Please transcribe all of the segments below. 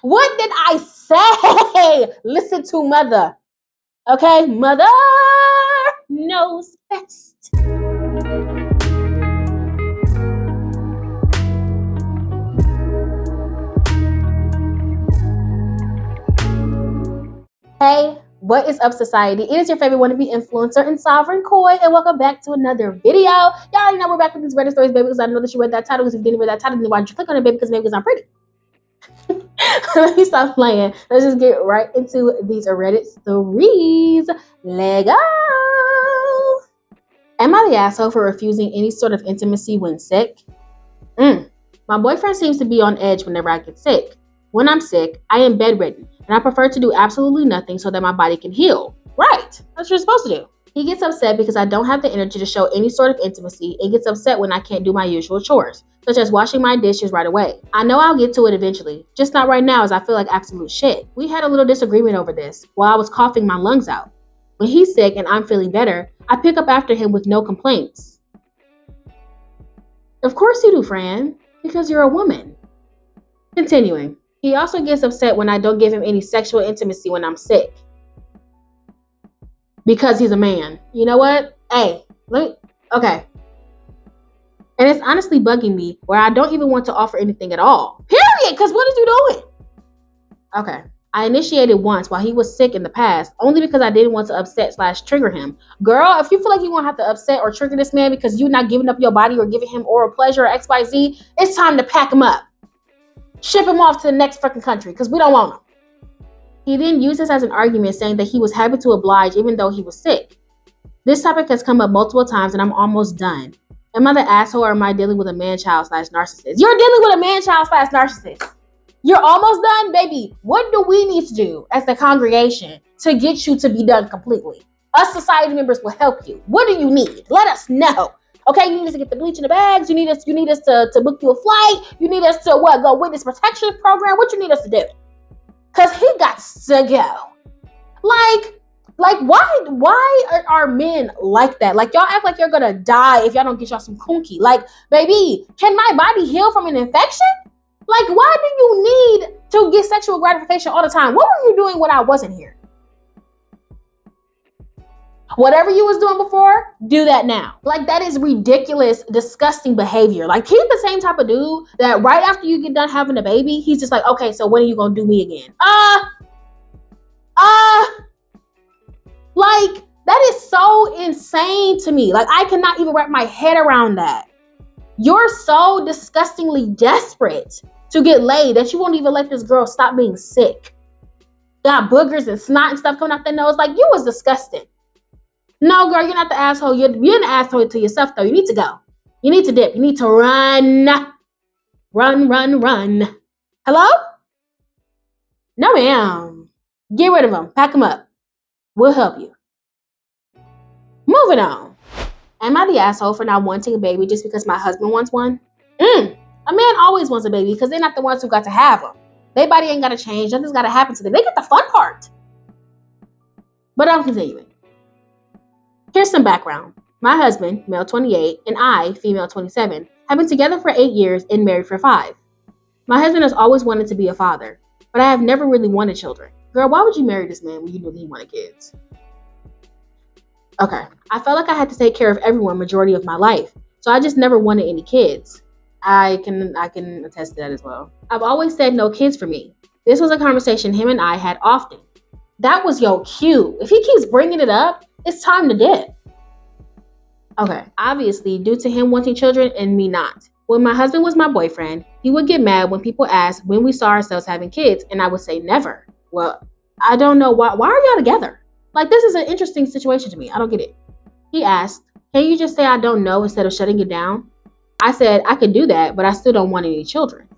What did I say? Listen to mother. Okay, mother knows best. Hey, what is up, society? It is your favorite wannabe influencer and sovereign koi, and welcome back to another video. Y'all already know we're back with these Reddit stories, baby, because I know that you read that title. Because if you didn't read that title, then why did you click on it, baby? Because maybe because I'm pretty. Let me stop playing. Let's just get right into these Reddit stories. Let go. Am I the asshole for refusing any sort of intimacy when sick? My boyfriend seems to be on edge whenever I get sick. When I'm sick, I am bedridden, and I prefer to do absolutely nothing so that my body can heal. Right, that's what you're supposed to do. He gets upset because I don't have the energy to show any sort of intimacy and gets upset when I can't do my usual chores, such as washing my dishes right away. I know I'll get to it eventually, just not right now as I feel like absolute shit. We had a little disagreement over this while I was coughing my lungs out. When he's sick and I'm feeling better, I pick up after him with no complaints. Of course you do, Fran, because you're a woman. Continuing. He also gets upset when I don't give him any sexual intimacy when I'm sick. Because he's a man. You know what? Hey, okay. And it's honestly bugging me where I don't even want to offer anything at all. Period, because what is you doing? Okay. I initiated once while he was sick in the past, only because I didn't want to upset/trigger him. Girl, if you feel like you're going to have to upset or trigger this man because you're not giving up your body or giving him oral pleasure or XYZ, it's time to pack him up. Ship him off to the next freaking country because we don't want him. He then used this as an argument saying that he was happy to oblige even though he was sick. This topic has come up multiple times and I'm almost done. Am I the asshole or am I dealing with a man-child/narcissist? You're dealing with a man-child/narcissist. You're almost done, baby. What do we need to do as the congregation to get you to be done completely? Us society members will help you. What do you need? Let us know. Okay, you need us to get the bleach in the bags. You need us to book you a flight. You need us to go witness protection program. What you need us to do? Cause he got to go. Like why are men like that? Like y'all act like you're gonna die if y'all don't get y'all some kunki. Like, baby, can my body heal from an infection? Like, why do you need to get sexual gratification all the time? What were you doing when I wasn't here? Whatever you was doing before, do that now. Like, that is ridiculous, disgusting behavior. Like, he's the same type of dude that right after you get done having a baby, he's just like, okay, so when are you gonna do me again? Like, that is so insane to me. Like, I cannot even wrap my head around that. You're so disgustingly desperate to get laid that you won't even let this girl stop being sick. Got boogers and snot and stuff coming out their nose. Like, you was disgusting. No, girl, you're not the asshole. You're an asshole to yourself, though. You need to go. You need to dip. You need to run. Run. Hello? No, ma'am. Get rid of him. Pack him up. We'll help you. Moving on. Am I the asshole for not wanting a baby just because my husband wants one? A man always wants a baby because they're not the ones who got to have them. Their body ain't got to change. Nothing's got to happen to them. They get the fun part. But I'm continuing. Here's some background. My husband, male 28, and I, female 27, have been together for 8 years and married for 5. My husband has always wanted to be a father, but I have never really wanted children. Girl, why would you marry this man when you knew that he wanted kids? Okay, I felt like I had to take care of everyone majority of my life, so I just never wanted any kids. I can attest to that as well. I've always said no kids for me. This was a conversation him and I had often. That was your cue. If he keeps bringing it up, it's time to dip. Okay, obviously, due to him wanting children and me not. When my husband was my boyfriend, he would get mad when people asked when we saw ourselves having kids, and I would say never. Well, I don't know why are y'all together? Like, this is an interesting situation to me. I don't get it. He asked, can you just say I don't know instead of shutting it down? I said I could do that, but I still don't want any children.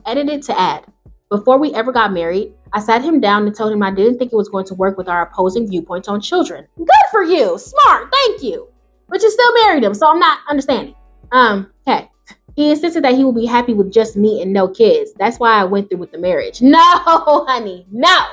Edited to add. Before we ever got married, I sat him down and told him I didn't think it was going to work with our opposing viewpoints on children. Good for you. Smart. Thank you. But you still married him, so I'm not understanding. Okay. He insisted that he would be happy with just me and no kids. That's why I went through with the marriage. No, honey. No.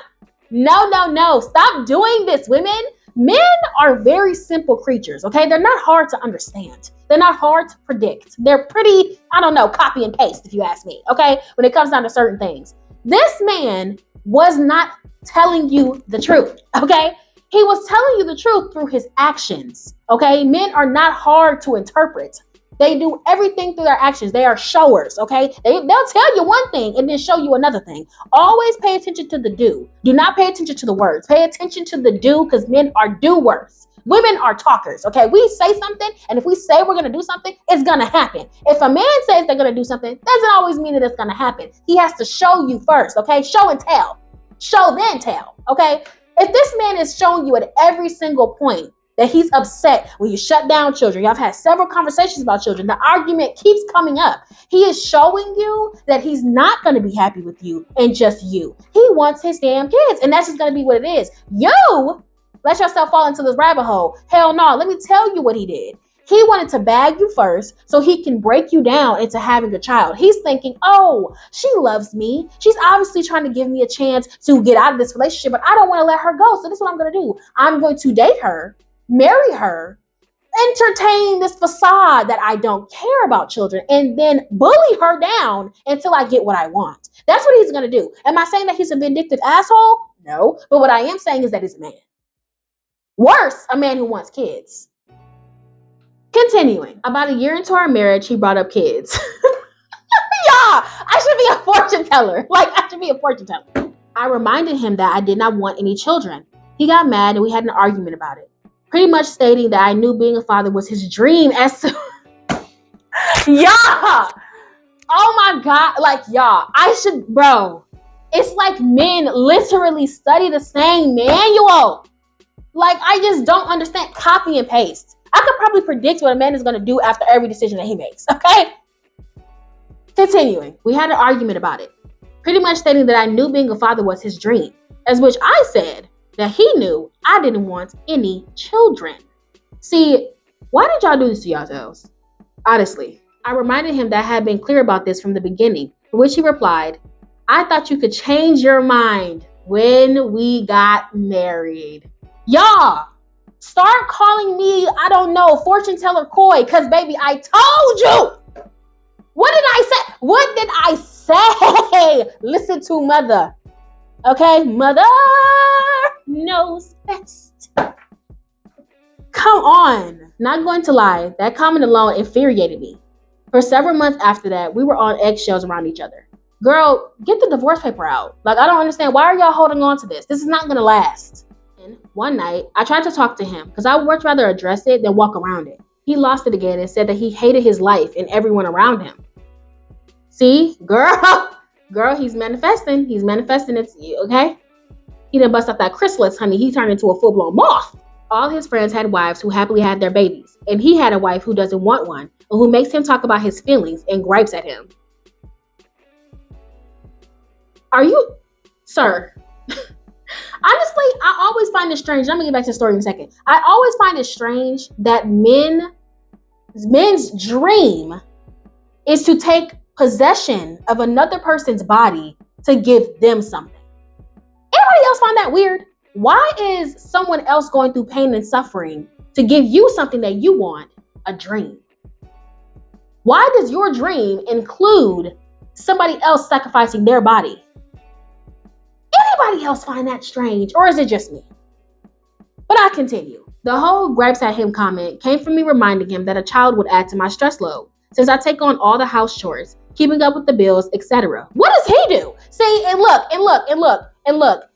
Stop doing this, women. Men are very simple creatures, okay? They're not hard to understand. They're not hard to predict. They're pretty, I don't know, copy and paste, if you ask me, okay? When it comes down to certain things. This man was not telling you the truth, okay? He was telling you the truth through his actions, okay? Men are not hard to interpret. They do everything through their actions. They are showers, okay? They'll tell you one thing and then show you another thing. Always pay attention to the do. Do not pay attention to the words. Pay attention to the do, because men are doers. Women are talkers, okay? We say something, and if we say we're going to do something, it's going to happen. If a man says they're going to do something, doesn't always mean that it's going to happen. He has to show you first, okay? Show and tell. Show then tell, okay? If this man is showing you at every single point that he's upset when you shut down children, y'all have had several conversations about children, the argument keeps coming up. He is showing you that he's not going to be happy with you and just you. He wants his damn kids, and that's just going to be what it is. You let yourself fall into this rabbit hole. Hell no, let me tell you what he did. He wanted to bag you first so he can break you down into having a child. He's thinking, oh, she loves me. She's obviously trying to give me a chance to get out of this relationship, but I don't want to let her go. So this is what I'm going to do. I'm going to date her, marry her, entertain this facade that I don't care about children, and then bully her down until I get what I want. That's what he's going to do. Am I saying that he's a vindictive asshole? No. But what I am saying is that he's a man. Worse, a man who wants kids. Continuing, about a year into our marriage, he brought up kids. Yeah, I should be a fortune teller. I should be a fortune teller. I reminded him that I did not want any children. He got mad and we had an argument about it. Pretty much stating that I knew being a father was his dream as soon... Yeah! Oh my God. Y'all, it's like men literally study the same manual. I just don't understand. Copy and paste. I could probably predict what a man is going to do after every decision that he makes, okay? Continuing, we had an argument about it. Pretty much stating that I knew being a father was his dream, as which I said that he knew I didn't want any children. See, why did y'all do this to yourselves? Honestly, I reminded him that I had been clear about this from the beginning, for which he replied, I thought you could change your mind when we got married. Y'all, start calling me, I don't know, fortune teller coy, because baby, I told you. What did I say? What did I say? Listen to mother. Okay, mother knows best. Come on. Not going to lie, that comment alone infuriated me. For several months after that, we were on eggshells around each other. Girl, get the divorce paper out. I don't understand. Why are y'all holding on to this? This is not going to last. And one night, I tried to talk to him because I would much rather address it than walk around it. He lost it again and said that he hated his life and everyone around him. See, girl, he's manifesting. He's manifesting it to you, okay? He didn't bust out that chrysalis, honey. He turned into a full-blown moth. All his friends had wives who happily had their babies, and he had a wife who doesn't want one, or who makes him talk about his feelings and gripes at him. Are you, sir? Honestly, I always find it strange. I'm gonna get back to the story in a second. I always find it strange that men's dream is to take possession of another person's body to give them something. Anybody else find that weird? Why is someone else going through pain and suffering to give you something that you want, a dream? Why does your dream include somebody else sacrificing their body? Anybody else find that strange, or is it just me? But I continue. The whole gripes at him comment came from me reminding him that a child would add to my stress load, since I take on all the house chores, keeping up with the bills, etc. What does he do? See, and look.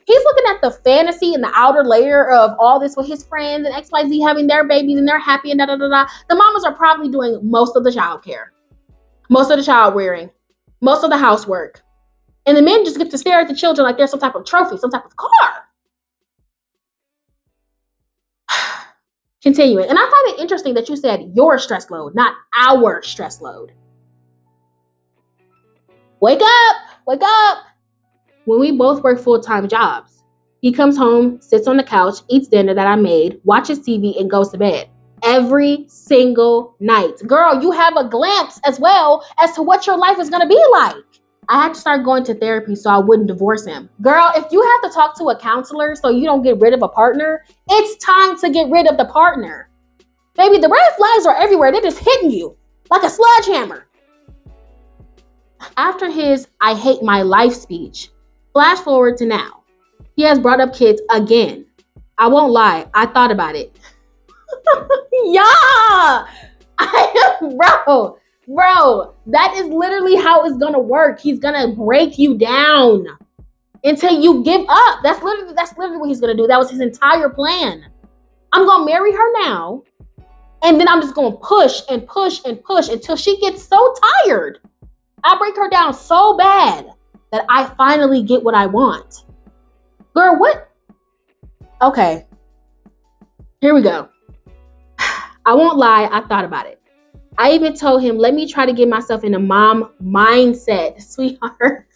He's looking at the fantasy and the outer layer of all this with his friends and XYZ having their babies and they're happy and da-da-da-da. The mamas are probably doing most of the child care, most of the child rearing, most of the housework. And the men just get to stare at the children like they're some type of trophy, some type of car. Continuing. And I find it interesting that you said your stress load, not our stress load. Wake up. When we both work full-time jobs, he comes home, sits on the couch, eats dinner that I made, watches TV, and goes to bed every single night. Girl, you have a glimpse as well as to what your life is going to be like. I had to start going to therapy so I wouldn't divorce him. Girl, if you have to talk to a counselor so you don't get rid of a partner, it's time to get rid of the partner. Baby, the red flags are everywhere. They're just hitting you like a sledgehammer. After his I hate my life speech, flash forward to now. He has brought up kids again. I won't lie, I thought about it. Yeah! Bro, that is literally how it's gonna work. He's gonna break you down until you give up. That's literally what he's gonna do. That was his entire plan. I'm gonna marry her now, and then I'm just gonna push and push and push until she gets so tired. I break her down so bad that I finally get what I want. Girl, what? Okay, here we go. I won't lie, I thought about it. I even told him, let me try to get myself in a mom mindset, sweetheart.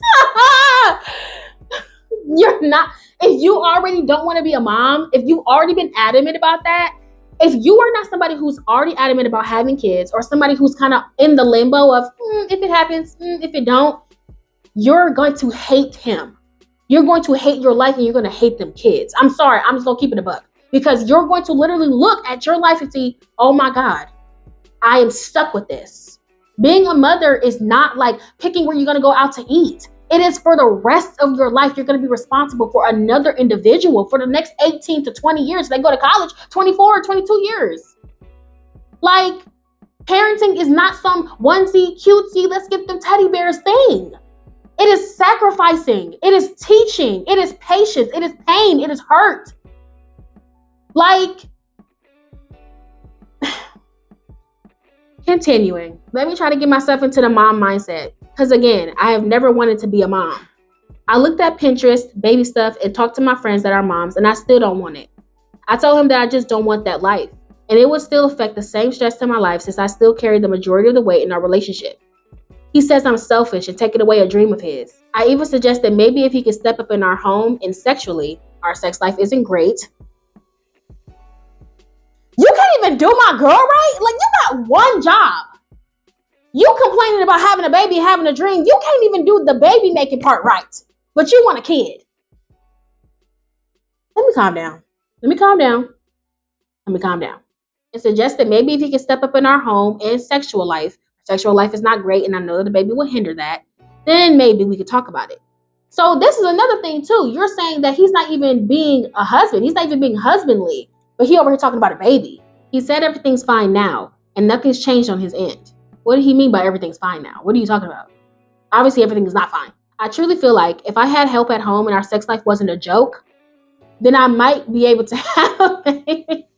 You're not, if you already don't want to be a mom, if you've already been adamant about that, if you are not somebody who's already adamant about having kids, or somebody who's kind of in the limbo of, if it happens, if it don't, you're going to hate him. You're going to hate your life and you're going to hate them kids. I'm sorry, I'm just going to keep it a buck. Because you're going to literally look at your life and see, oh my God, I am stuck with this. Being a mother is not like picking where you're going to go out to eat. It is for the rest of your life. You're going to be responsible for another individual for the next 18 to 20 years. If they go to college, 24 or 22 years. Like, parenting is not some onesie, cutesy, let's get them teddy bears thing. It is sacrificing. It is teaching. It is patience. It is pain. It is hurt. Like, continuing, let me try to get myself into the mom mindset. Because again, I have never wanted to be a mom. I looked at Pinterest, baby stuff, and talked to my friends that are moms, and I still don't want it. I told him that I just don't want that life. And it would still affect the same stress in my life since I still carry the majority of the weight in our relationship. He says I'm selfish and taking away a dream of his. I even suggested maybe if he could step up in our home and sexually, our sex life isn't great. You can't even do my girl right? Like, you got one job. You complaining about having a baby, having a dream. You can't even do the baby making part right. But you want a kid. Let me calm down. And suggested maybe if he could step up in our home and sexual life is not great, and I know that the baby will hinder that, then maybe we could talk about it. So this is another thing too. You're saying that he's not even being a husband. He's not even being husbandly. But he over here talking about a baby. He said everything's fine now, and nothing's changed on his end. What did he mean by everything's fine now? What are you talking about? Obviously, everything is not fine. I truly feel like if I had help at home and our sex life wasn't a joke, then I might be able to have a baby.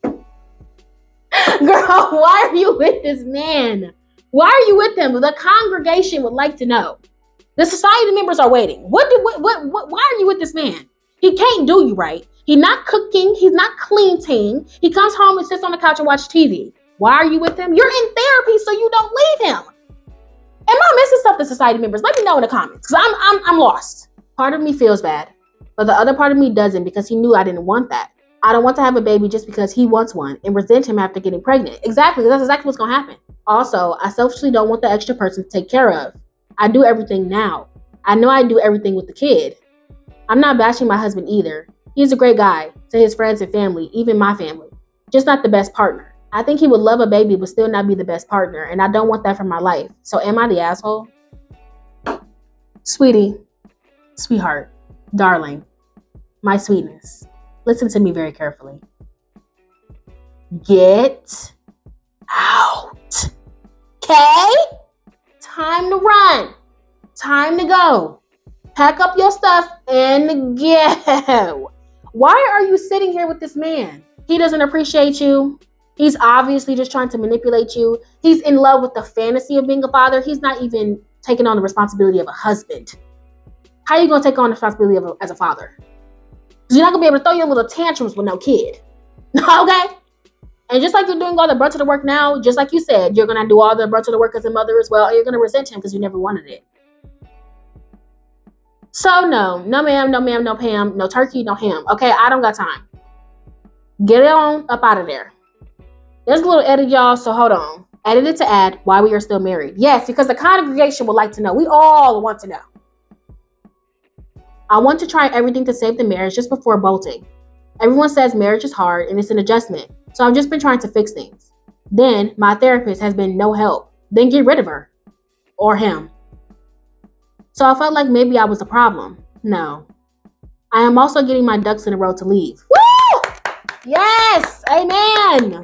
Girl, why are you with this man? Why are you with him? The congregation would like to know. The society members are waiting. Why are you with this man? He can't do you right. He's not cooking. He's not cleaning. He comes home and sits on the couch and watches TV. Why are you with him? You're in therapy, so you don't leave him. Am I missing something, society members? Let me know in the comments, because I'm lost. Part of me feels bad, but the other part of me doesn't, because he knew I didn't want that. I don't want to have a baby just because he wants one and resent him after getting pregnant. Exactly. That's exactly what's going to happen. Also, I selfishly don't want the extra person to take care of. I do everything now. I know I do everything with the kid. I'm not bashing my husband either. He's a great guy to his friends and family, even my family. Just not the best partner. I think he would love a baby but still not be the best partner, and I don't want that for my life. So am I the asshole? Sweetie, sweetheart, darling, my sweetness, listen to me very carefully. Get out. Okay? Time to run. Time to go. Pack up your stuff and go. Why are you sitting here with this man? He doesn't appreciate you. He's obviously just trying to manipulate you. He's in love with the fantasy of being a father. He's not even taking on the responsibility of a husband. How are you going to take on the responsibility as a father? Because you're not going to be able to throw your little tantrums with no kid. Okay? And just like you're doing all the brunt of the work now, just like you said, you're going to do all the brunt of the work as a mother as well. And you're going to resent him because you never wanted it. So no ma'am, no Pam, no turkey, no ham. Okay, I don't got time. Get it on up out of there. There's a little edit, y'all, so hold on. Edited to add why we are still married. Yes, because the congregation would like to know. We all want to know. I want to try everything to save the marriage just before bolting. Everyone says marriage is hard and it's an adjustment, so I've just been trying to fix things. Then, my therapist has been no help. Then get rid of her. Or him. So I felt like maybe I was the problem. No. I am also getting my ducks in a row to leave. Woo! Yes! Amen!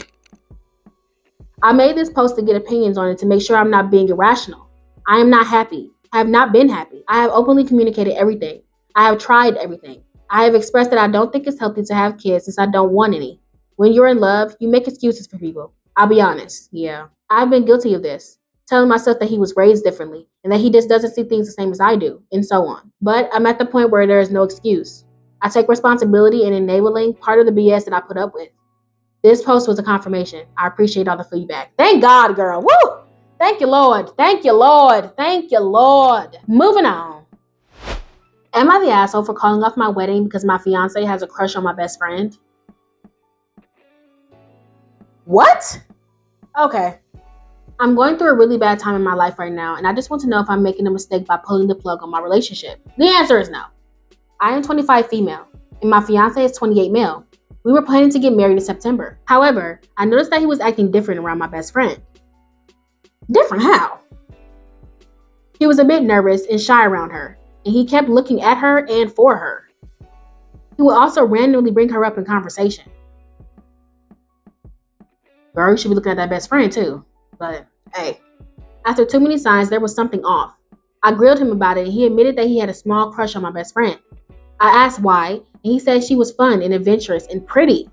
I made this post to get opinions on it to make sure I'm not being irrational. I am not happy. I have not been happy. I have openly communicated everything. I have tried everything. I have expressed that I don't think it's healthy to have kids since I don't want any. When you're in love, you make excuses for people. I'll be honest, yeah. I've been guilty of this, telling myself that he was raised differently and that he just doesn't see things the same as I do, and so on. But I'm at the point where there is no excuse. I take responsibility in enabling part of the BS that I put up with. This post was a confirmation. I appreciate all the feedback. Thank God, girl. Woo! Thank you, Lord. Thank you, Lord. Thank you, Lord. Moving on. Am I the asshole for calling off my wedding because my fiance has a crush on my best friend? What? Okay. I'm going through a really bad time in my life right now, and I just want to know if I'm making a mistake by pulling the plug on my relationship. The answer is no. I am 25 female, and my fiance is 28 male. We were planning to get married in September. However, I noticed that he was acting different around my best friend. Different how? He was a bit nervous and shy around her, and he kept looking at her and for her. He would also randomly bring her up in conversation. Girl, you should be looking at that best friend too. But hey, after too many signs, there was something off. I grilled him about it, and he admitted that he had a small crush on my best friend. I asked why, and he said she was fun and adventurous and pretty.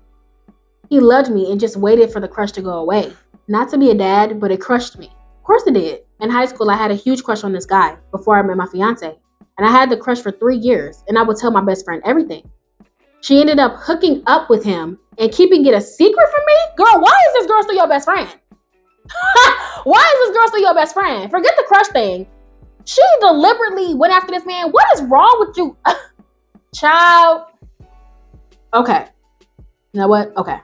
He loved me and just waited for the crush to go away. Not to be a dad, but it crushed me. Of course it did. In high school, I had a huge crush on this guy before I met my fiance, and I had the crush for 3 years, and I would tell my best friend everything. She ended up hooking up with him and keeping it a secret from me? Girl, why is this girl still your best friend? Why is this girl still your best friend? Forget the crush thing. She deliberately went after this man. What is wrong with you? Child. Okay. You know what? Okay.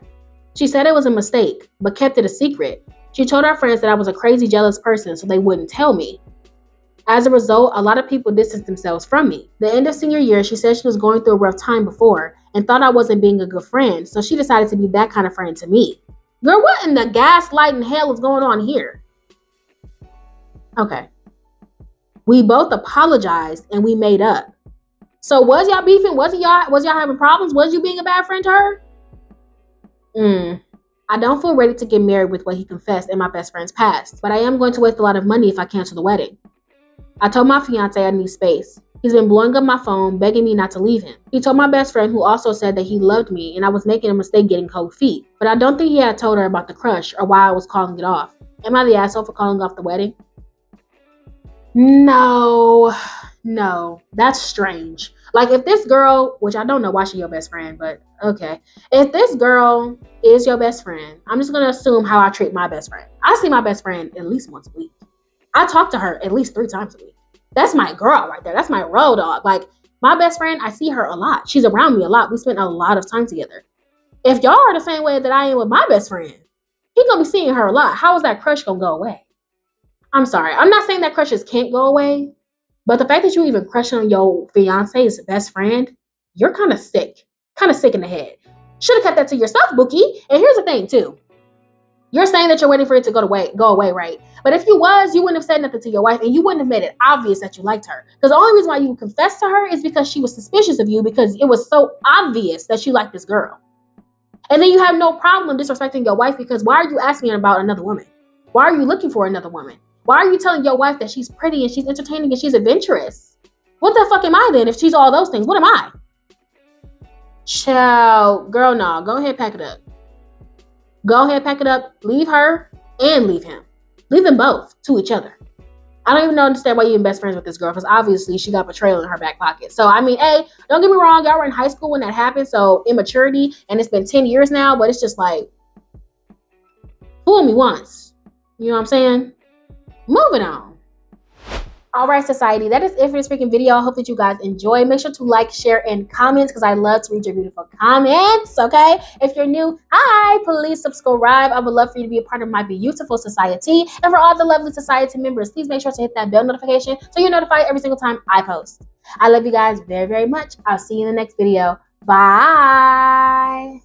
She said it was a mistake, but kept it a secret. She told our friends that I was a crazy jealous person, so they wouldn't tell me. As a result, a lot of people distanced themselves from me. The end of senior year, she said she was going through a rough time before and thought I wasn't being a good friend, so she decided to be that kind of friend to me. Girl, what in the gaslighting hell is going on here? Okay. We both apologized and we made up. So was y'all beefing? Was y'all having problems? Was you being a bad friend to her? I don't feel ready to get married with what he confessed in my best friend's past, but I am going to waste a lot of money if I cancel the wedding. I told my fiance I need space. He's been blowing up my phone, begging me not to leave him. He told my best friend, who also said that he loved me and I was making a mistake getting cold feet, but I don't think he had told her about the crush or why I was calling it off. Am I the asshole for calling off the wedding? No, that's strange. Like, if this girl, which I don't know why she's your best friend, but okay. If this girl is your best friend, I'm just going to assume how I treat my best friend. I see my best friend at least once a week. I talk to her at least 3 times a week. That's my girl right there. That's my road dog. Like, my best friend, I see her a lot. She's around me a lot. We spend a lot of time together. If y'all are the same way that I am with my best friend, he's going to be seeing her a lot. How is that crush going to go away? I'm sorry. I'm not saying that crushes can't go away, but the fact that you even crush on your fiance's best friend, you're kind of sick. Kind of sick in the head. Should have kept that to yourself, Bookie. And here's the thing, too. You're saying that you're waiting for it to go away, right? But if you wouldn't have said nothing to your wife, and you wouldn't have made it obvious that you liked her. Because the only reason why you confessed to her is because she was suspicious of you, because it was so obvious that you liked this girl. And then you have no problem disrespecting your wife, because why are you asking about another woman? Why are you looking for another woman? Why are you telling your wife that she's pretty and she's entertaining and she's adventurous? What the fuck am I then if she's all those things? What am I? Child, girl, no. Go ahead, pack it up. Go ahead, pack it up. Leave her and leave him. Leave them both to each other. I don't even understand why you're best friends with this girl, because obviously she got betrayal in her back pocket. So, I mean, hey, don't get me wrong. Y'all were in high school when that happened, so immaturity, and it's been 10 years now, but it's just like, fool me once. You know what I'm saying? Moving on. All right, society, that is it for this freaking video. I hope that you guys enjoy. Make sure to like, share, and comment because I love to read your beautiful comments, okay? If you're new, hi, please subscribe. I would love for you to be a part of my beautiful society. And for all the lovely society members, please make sure to hit that bell notification so you're notified every single time I post. I love you guys very, very much. I'll see you in the next video. Bye.